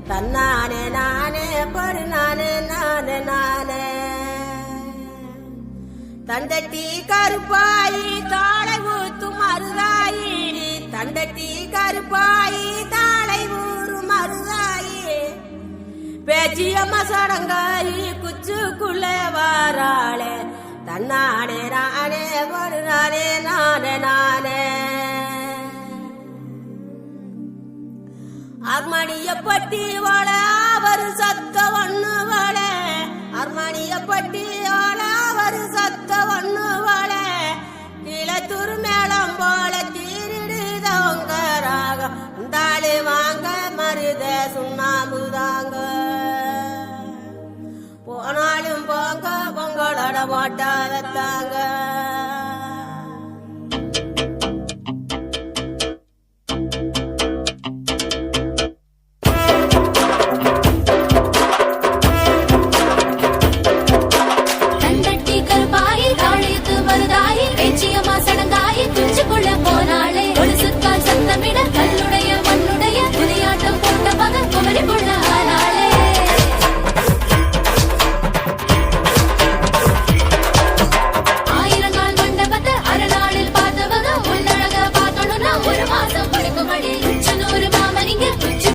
தன்னானே நானே படு நானே நானே நானே தண்டட்டி கருப்பாயி தாளை ஊத்து மருதாயி தண்டட்டி கருப்பாயி தாளை ஊறு மருதாயி பேச்சியம்மா சடங்காயி குச்சுக்குள்ளே வாராளே தன்னானே நானே படு நானே நானே நானே அர்மணிய பட்டி வாழ அவர் சத்த ஒண்ணு வாழ அர்மணிய பட்டி வாழ அவர் சத்த ஒண்ணு வாழ கீழத்தூர் மேளம் போல தீரிடுதவங்க ராகம் உண்டாளி வாங்க மருத சுண்ணாம்புதாங்க போனாலும் போங்க பொங்கலோட போட்டா வைத்தாங்க